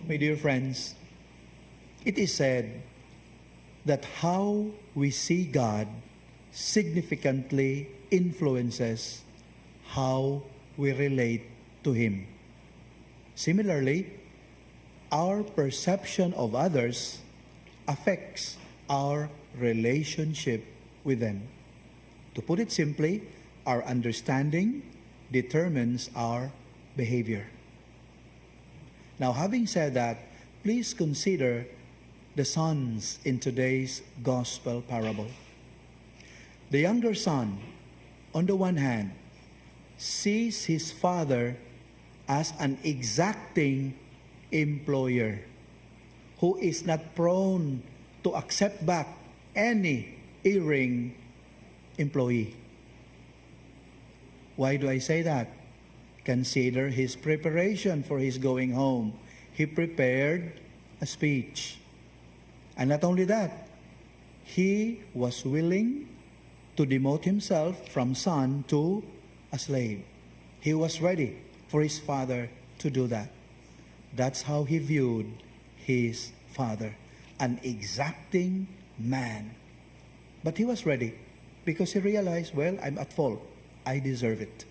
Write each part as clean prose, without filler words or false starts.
my dear friends, it is said that how we see God significantly influences how we relate to Him. Similarly, our perception of others affects our relationship with them. To put it simply, our understanding determines our behavior. Now, having said that, please consider the sons in today's gospel parable. The younger son, on the one hand, sees his father as an exacting employer who is not prone to accept back any erring employee. Why do I say that? Consider his preparation for his going home. He prepared a speech. And not only that, he was willing to demote himself from son to a slave. He was ready for his father to do that. That's how he viewed his father, an exacting man. But he was ready because he realized, well, I'm at fault. I deserve it.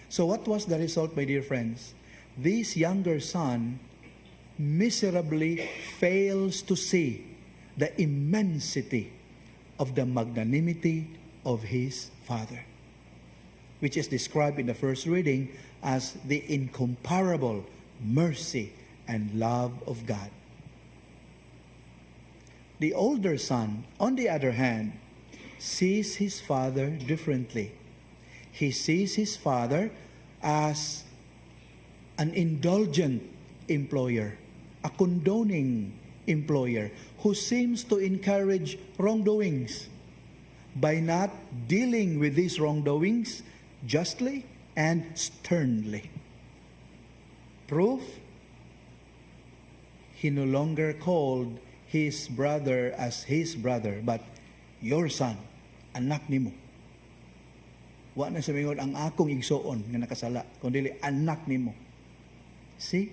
So what was the result, my dear friends? This younger son miserably fails to see the immensity of the magnanimity of his father, which is described in the first reading as the incomparable mercy and love of God. The older son, on the other hand, sees his father differently. He sees his father as an indulgent employer, a condoning employer who seems to encourage wrongdoings by not dealing with these wrongdoings justly and sternly. Proof? He no longer called his brother as his brother, but your son, anak nimo. Wa na sa mingon ang akong igsoon nga nakasala, kundi anak nimo. See?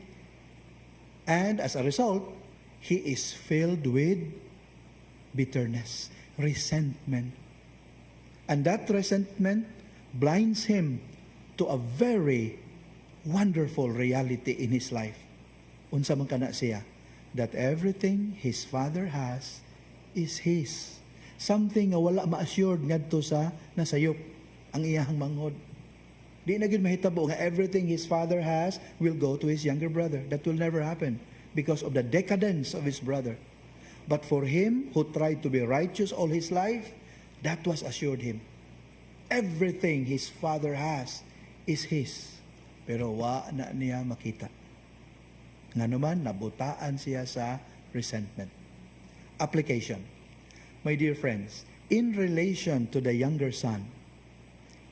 And as a result, he is filled with bitterness, resentment. And that resentment blinds him to a very wonderful reality in his life. Unsa man kana siya, that everything his father has is his. Something nga wala ma-assured ngadto sa nasayop ang iyahang manghod. Di na gid mahitabo nga everything his father has will go to his younger brother. That will never happen because of the decadence of his brother. But for him who tried to be righteous all his life, that was assured him. Everything his father has is his. Pero wa na niya makita. Nga naman, nabutaan siya sa resentment. Application. My dear friends, in relation to the younger son,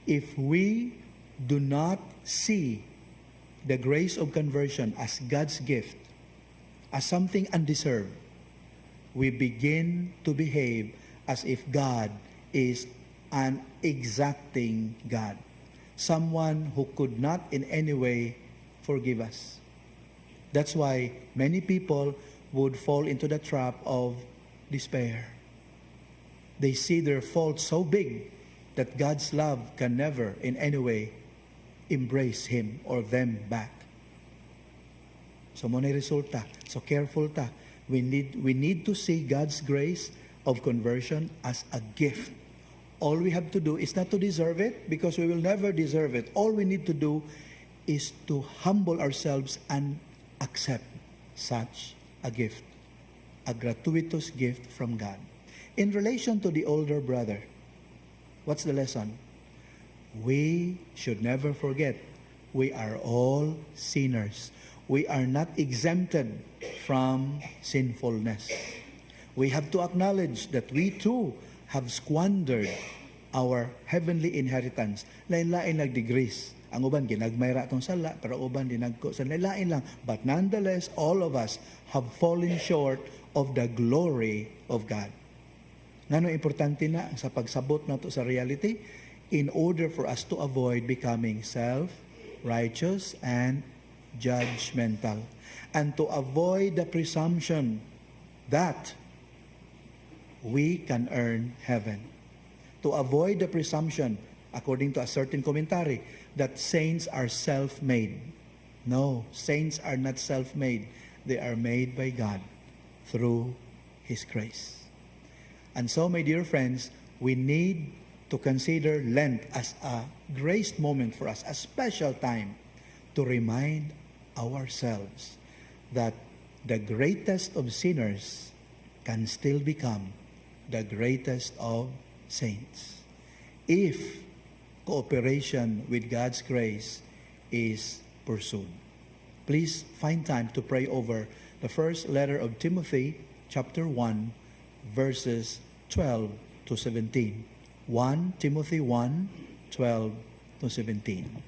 if we do not see the grace of conversion as God's gift, as something undeserved, we begin to behave as if God is an exacting God, someone who could not in any way forgive us. That's why many people would fall into the trap of despair. They see their fault so big that God's love can never in any way embrace him or them back. So mo na resulta. So careful ta. We need to see God's grace of conversion as a gift. All we have to do is not to deserve it, because we will never deserve it. All we need to do is to humble ourselves and accept such a gift, a gratuitous gift from God. In relation to the older brother, what's the lesson? We should never forget we are all sinners. We are not exempted from sinfulness. We have to acknowledge that we too have squandered our heavenly inheritance. Lain-lain nag-degrees. Ang uban ginagmayra atong sala, pero uban dinagko sa lain lang. But nonetheless, all of us have fallen short of the glory of God. Ngano importante na sa pagsabot nato sa reality in order for us to avoid becoming self-righteous and judgmental. and to avoid the presumption that we can earn heaven. To avoid the presumption, according to a certain commentary, that saints are self-made. No, saints are not self-made. They are made by God through His grace. And so, my dear friends, we need to consider Lent as a grace moment for us, a special time to remind ourselves that the greatest of sinners can still become the greatest of saints if cooperation with God's grace is pursued. Please find time to pray over the first letter of Timothy, chapter 1, verses 12 to 17. 1 Timothy 1, 12 to 17.